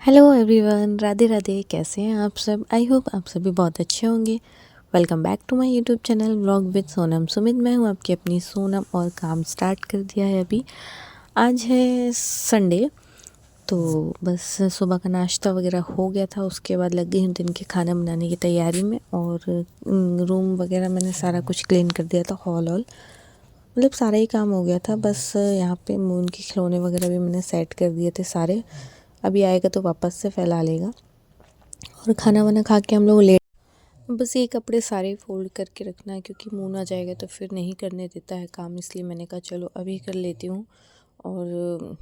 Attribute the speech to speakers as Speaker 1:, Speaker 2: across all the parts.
Speaker 1: Hello everyone, Radhe Radhe. कैसे हैं आप सब? आई होप आप सभी बहुत अच्छे होंगे। Welcome back to my YouTube channel vlog with Sonam Sumit. मैं हूं आपकी अपनी सोनम और काम स्टार्ट कर दिया है अभी। आज है संडे, तो बस सुबह का नाश्ता वगैरह हो गया था। उसके बाद लग गई हूँ दिन के खाना बनाने की तैयारी में। और रूम वगैरह मैंने सारा कुछ क्लीन कर दिया था, हॉल मतलब सारा ही काम हो गया था। बस यहाँ पे मून के खिलौने वगैरह भी मैंने सेट कर दिए थे सारे। अभी आएगा तो वापस से फैला लेगा। और खाना वाना खा के हम लोग लेट, बस ये कपड़े सारे फोल्ड करके रखना है क्योंकि मून आ जाएगा तो फिर नहीं करने देता है काम। इसलिए मैंने कहा चलो अभी कर लेती हूँ। और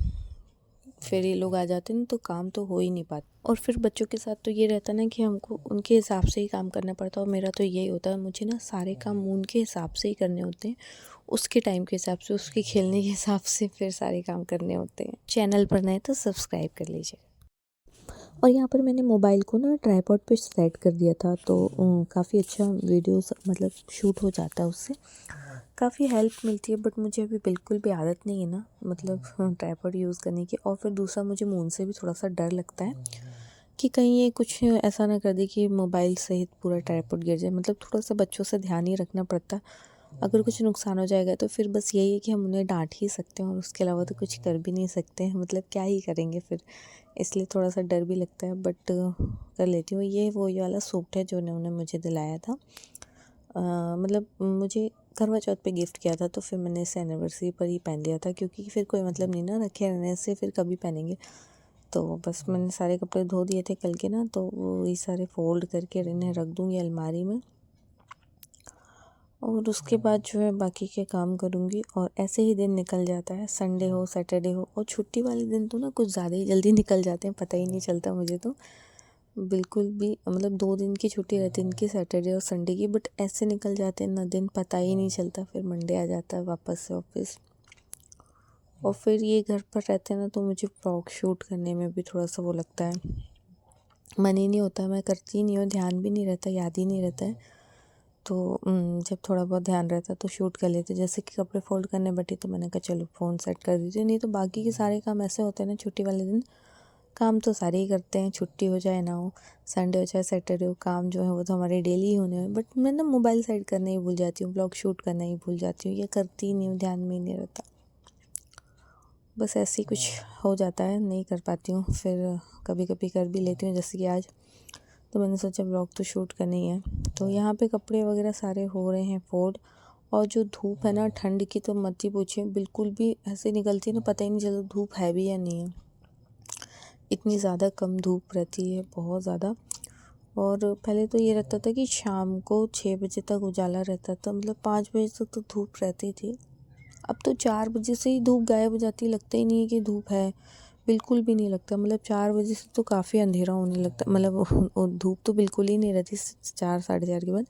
Speaker 1: फिर ये लोग आ जाते हैं तो काम तो हो ही नहीं पाता। और फिर बच्चों के साथ तो ये रहता ना कि हमको उनके हिसाब से ही काम करना पड़ता है। और मेरा तो यही होता है, मुझे ना सारे काम मून के हिसाब से ही करने होते हैं, उसके टाइम के हिसाब से, उसके खेलने के हिसाब से फिर सारे काम करने होते हैं। चैनल पर नए तो सब्सक्राइब कर लीजिए। और यहाँ पर मैंने मोबाइल को ना ट्राइपॉड पे सेट कर दिया था, तो काफ़ी अच्छा वीडियोस मतलब शूट हो जाता है उससे, काफ़ी हेल्प मिलती है। बट मुझे अभी बिल्कुल भी आदत नहीं है ना, मतलब ट्राइपॉड यूज़ करने की। और फिर दूसरा, मुझे मून से भी थोड़ा सा डर लगता है कि कहीं ये कुछ ऐसा ना कर दे कि मोबाइल सहित पूरा ट्राइपॉड गिर जाए। मतलब थोड़ा सा बच्चों से ध्यान ही रखना पड़ता है। अगर कुछ नुकसान हो जाएगा तो फिर बस यही है कि हम उन्हें डांट ही सकते हैं और उसके अलावा तो कुछ कर भी नहीं सकते हैं। मतलब क्या ही करेंगे फिर। इसलिए थोड़ा सा डर भी लगता है, बट कर लेती हूँ। ये वाला सूट है जो उन्होंने मुझे दिलाया था। मतलब मुझे करवा चौथ पे गिफ्ट किया था, तो फिर मैंने इसे एनिवर्सरी पर ही पहन लिया था क्योंकि फिर कोई मतलब नहीं ना रखे रहने से, फिर कभी पहनेंगे। तो बस मैंने सारे कपड़े धो दिए थे कल के ना, तो वो ये सारे फोल्ड करके इन्हें रख दूँगी अलमारी में। और उसके बाद जो है बाकी के काम करूँगी। और ऐसे ही दिन निकल जाता है, संडे हो सैटरडे हो। और छुट्टी वाले दिन तो ना कुछ ज़्यादा ही जल्दी निकल जाते हैं, पता ही नहीं चलता मुझे तो बिल्कुल भी। मतलब 2 दिन की छुट्टी रहती है इनकी, सैटरडे और संडे की, बट ऐसे निकल जाते हैं ना दिन, पता ही नहीं चलता। फिर मंडे आ जाता है वापस से ऑफिस। और फिर ये घर पर रहते हैं ना, तो मुझे व्लॉग शूट करने में भी थोड़ा सा वो लगता है, मन ही नहीं होता। मैं करती ही नहीं हूँ, ध्यान भी नहीं रहता, याद ही नहीं रहता है। तो जब थोड़ा बहुत ध्यान रहता तो शूट कर लेते। जैसे कि कपड़े फोल्ड करने बैठी तो मैंने कहा चलो फ़ोन सेट कर दीजिए। नहीं तो बाकी के सारे काम ऐसे होते हैं ना छुट्टी वाले दिन, काम तो सारे ही करते हैं, छुट्टी हो जाए ना हो, संडे हो चाहे सैटरडे हो, काम जो है वो तो हमारे डेली ही होने हैं। बट मैं ना मोबाइल साइड करना ही भूल जाती हूँ, ब्लॉग शूट करना ही भूल जाती हूँ, ये करती ही नहीं हूँ, ध्यान में ही नहीं रहता। बस ऐसे ही कुछ हो जाता है, नहीं कर पाती हूँ। फिर कभी कभी कर भी लेती हूँ, जैसे कि आज तो मैंने सोचा ब्लॉग तो शूट करनी है। तो यहाँ पे कपड़े वगैरह सारे हो रहे हैं फोल्ड। और जो धूप है ना ठंड की, तो मत ही पूछिए, बिल्कुल भी ऐसे निकलती है ना, पता ही नहीं चलता धूप है भी या नहीं है। इतनी ज़्यादा कम धूप रहती है, बहुत ज़्यादा। और पहले तो ये रहता था कि शाम को 6 बजे तक उजाला रहता था, मतलब 5 बजे तक तो धूप रहती थी। अब तो 4 बजे से ही धूप गायब हो जाती है, लगता ही नहीं है कि धूप है, बिल्कुल भी नहीं लगता। मतलब 4 बजे से तो काफ़ी अंधेरा होने लगता, मतलब धूप तो बिल्कुल ही नहीं रहती 4 साढ़े 4 के बाद।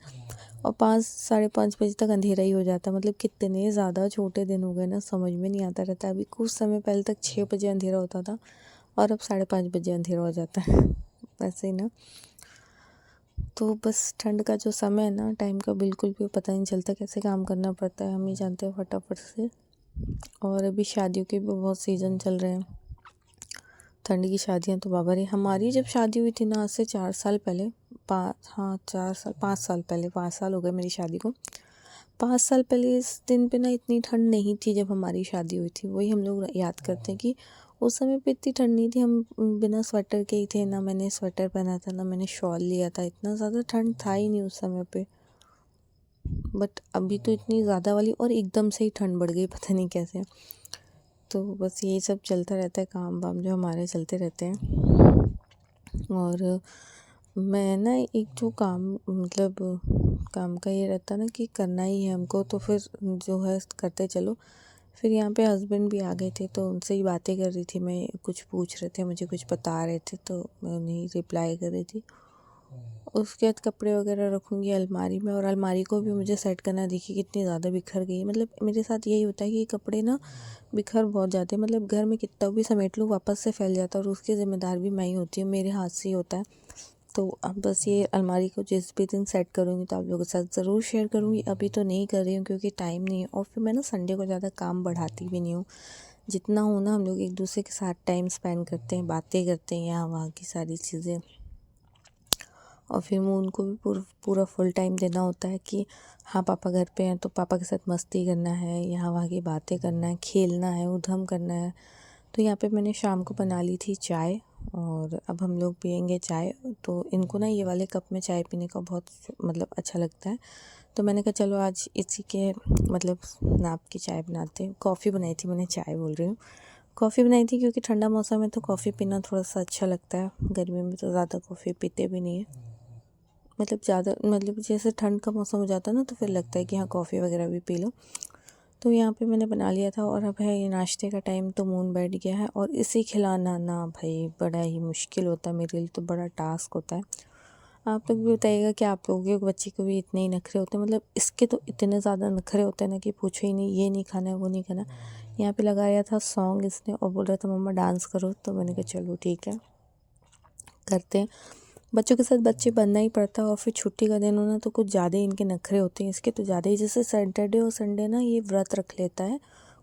Speaker 1: और 5 साढ़े 5 बजे तक अंधेरा ही हो जाता। मतलब कितने ज़्यादा छोटे दिन हो गए ना, समझ में नहीं आता रहता। अभी कुछ समय पहले तक 6 बजे अंधेरा होता था और अब 5:30 बजे अंधेरा हो जाता है वैसे ही ना। तो बस ठंड का जो समय है ना, टाइम का बिल्कुल भी पता नहीं चलता, कैसे काम करना पड़ता है हम ही जानते हैं फटाफट से। और अभी शादियों के भी बहुत सीज़न चल रहे हैं, ठंड की शादियां तो बाबा रे। हमारी जब शादी हुई थी ना, आज से 4 साल पहले, 4 साल 5 साल पहले, 5 साल हो गए मेरी शादी को। 5 साल पहले इस दिन पे ना इतनी ठंड नहीं थी जब हमारी शादी हुई थी। वही हम लोग याद करते हैं कि उस समय पे इतनी ठंड नहीं थी, हम बिना स्वेटर के ही थे ना। मैंने स्वेटर पहना था ना मैंने शॉल लिया था, इतना ज़्यादा ठंड था ही नहीं उस समय पे। बट अभी तो इतनी ज़्यादा वाली, और एकदम से ही ठंड बढ़ गई, पता नहीं कैसे। तो बस यही सब चलता रहता है, काम वाम जो हमारे चलते रहते हैं। और मैं ना एक जो काम, मतलब काम का ये रहता ना कि करना ही है हमको, तो फिर जो है करते चलो। फिर यहाँ पे हस्बैंड भी आ गए थे, तो उनसे ही बातें कर रही थी मैं, कुछ पूछ रहे थे मुझे, कुछ बता रहे थे, तो मैं उन्हें रिप्लाई कर रही थी। उसके बाद कपड़े वगैरह रखूँगी अलमारी में। और अलमारी को भी मुझे सेट करना, देखिए कितनी ज़्यादा बिखर गई। मतलब मेरे साथ यही होता है कि कपड़े ना बिखर बहुत जाते हैं। मतलब घर में कितना भी समेट लो वापस से फैल जाता है, और उसकी ज़िम्मेदार भी मैं ही होती हूँ, मेरे हाथ से ही होता है। तो अब बस ये अलमारी को जिस भी दिन सेट करूँगी तो आप लोगों के साथ ज़रूर शेयर करूँगी। अभी तो नहीं कर रही हूँ क्योंकि टाइम नहीं है, और फिर मैं ना संडे को ज़्यादा काम बढ़ाती भी नहीं हूँ। जितना हो ना हम लोग एक दूसरे के साथ टाइम स्पेंड करते हैं, बातें करते हैं, यहाँ वहाँ की सारी चीज़ें। और फिर मैं उनको भी पूरा फुल टाइम देना होता है कि हाँ पापा घर पे हैं तो पापा के साथ मस्ती करना है, यहाँ वहाँ की बातें करना है, खेलना है, उधम करना है। तो यहाँ पे मैंने शाम को बना ली थी चाय और अब हम लोग पियेंगे चाय। तो इनको ना ये वाले कप में चाय पीने का बहुत मतलब अच्छा लगता है। तो मैंने कहा चलो आज इसी के मतलब नाप की चाय बनाते हैं। कॉफ़ी बनाई थी मैंने, चाय बोल रही हूँ। कॉफ़ी बनाई थी क्योंकि ठंडा मौसम है तो कॉफ़ी पीना थोड़ा सा अच्छा लगता है। गर्मी में तो ज़्यादा कॉफ़ी पीते भी नहीं है। मतलब ज़्यादा मतलब जैसे ठंड का मौसम हो जाता है ना तो फिर लगता है कि हाँ कॉफ़ी वगैरह भी पी लो। तो यहाँ पे मैंने बना लिया था और अब है ये नाश्ते का टाइम तो मून बैठ गया है। और इसे खिलाना ना भाई बड़ा ही मुश्किल होता है मेरे लिए, तो बड़ा टास्क होता है। आप लोग भी बताइएगा कि आप लोगों के बच्चे को भी इतने ही नखरे होते हैं? मतलब इसके तो इतने ज़्यादा नखरे होते हैं ना कि पूछो ही नहीं, ये नहीं खाना है, वो नहीं खाना। यहाँ पे लगाया था सॉन्ग इसने और बोल रहा था मम्मा डांस करो, तो मैंने कहा चलो ठीक है करते हैं। बच्चों के साथ बच्चे बनना ही पड़ता है। और फिर छुट्टी का दिन हो ना तो कुछ ज़्यादा ही इनके नखरे होते हैं, इसके तो ज़्यादा ही। जैसे सैटरडे और संडे ना ये व्रत रख लेता है,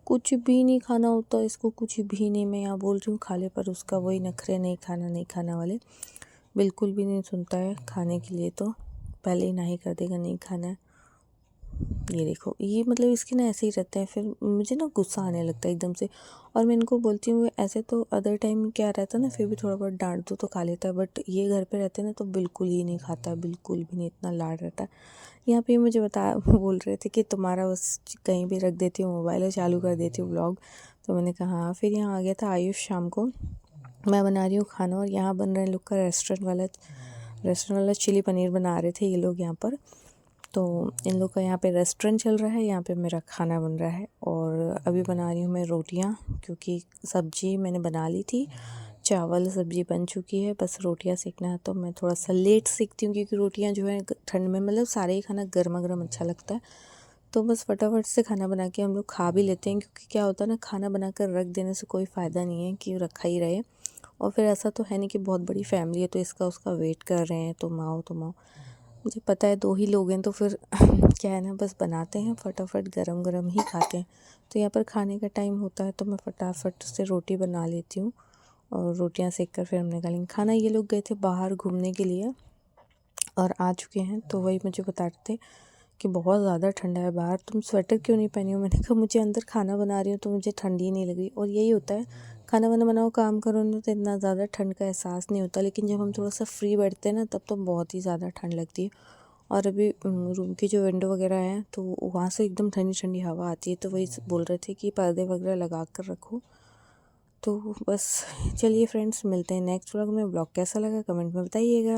Speaker 1: कुछ भी नहीं खाना होता इसको, कुछ भी नहीं। मैं यहाँ बोल रही हूँ खा ले, पर उसका वही नखरे, नहीं खाना नहीं खाना वाले, बिल्कुल भी नहीं सुनता है खाने के लिए। तो पहले ही ना ही कर देगा नहीं खाना है। ये देखो ये मतलब इसके ना ऐसे ही रहते हैं, फिर मुझे ना गुस्सा आने लगता है एकदम से। और मैं इनको बोलती हूँ ऐसे तो अदर टाइम क्या रहता है ना फिर भी थोड़ा बहुत डांट दो तो खा लेता है, बट ये घर पे रहते हैं ना तो बिल्कुल ही नहीं खाता है, बिल्कुल भी नहीं, इतना लाड रहता है। यहाँ पे मुझे बोल रहे थे कि तुम्हारा बस कहीं भी रख देती हूँ मोबाइल और चालू कर देती हूँ व्लॉग। तो मैंने कहा हाँ। फिर यहाँ आ गया था आयुष शाम को। मैं बना रही हूँ खाना और यहाँ बन रहा है इन लोग का रेस्टोरेंट वाला चिली पनीर बना रहे थे ये लोग यहाँ पर। तो इन लोग का यहाँ पे रेस्टोरेंट चल रहा है, यहाँ पे मेरा खाना बन रहा है। और अभी बना रही हूँ मैं रोटियाँ, क्योंकि सब्जी मैंने बना ली थी, चावल सब्जी बन चुकी है, बस रोटियाँ सेकना है। तो मैं थोड़ा सा लेट सेकती हूँ क्योंकि रोटियाँ जो है ठंड में मतलब सारे ही खाना गर्मा गर्म अच्छा लगता है। तो बस फटाफट से खाना बना के हम लोग खा भी लेते हैं, क्योंकि क्या होता है ना खाना बना कर रख देने से कोई फ़ायदा नहीं है कि रखा ही रहे। और फिर ऐसा तो है नहीं कि बहुत बड़ी फैमिली है तो इसका उसका वेट कर रहे हैं, तुम आओ तुम आओ। मुझे पता है 2 ही लोग हैं तो फिर क्या है ना बस बनाते हैं फटाफट, गरम गरम ही खाते हैं। तो यहाँ पर खाने का टाइम होता है तो मैं फटाफट से रोटी बना लेती हूँ और रोटियाँ सेक कर फिर हम निकालेंगे खाना। ये लोग गए थे बाहर घूमने के लिए और आ चुके हैं, तो वही मुझे बता रहे थे कि बहुत ज़्यादा ठंडा है बाहर, तुम स्वेटर क्यों नहीं पहनी हो? मैंने कहा मुझे अंदर खाना बना रही हूँ तो मुझे ठंडी नहीं लग रही। और यही होता है, खाना वाना बनाओ काम करो ना तो इतना ज़्यादा ठंड का एहसास नहीं होता, लेकिन जब हम थोड़ा सा फ्री बैठते हैं ना तब तो बहुत ही ज़्यादा ठंड लगती है। और अभी रूम की जो विंडो वगैरह है तो वहाँ से एकदम ठंडी ठंडी हवा आती है, तो वही बोल रहे थे कि पर्दे वगैरह लगा कर रखो। तो बस चलिए फ्रेंड्स, मिलते हैं नेक्स्ट व्लॉग में। व्लॉग कैसा लगा कमेंट में बताइएगा।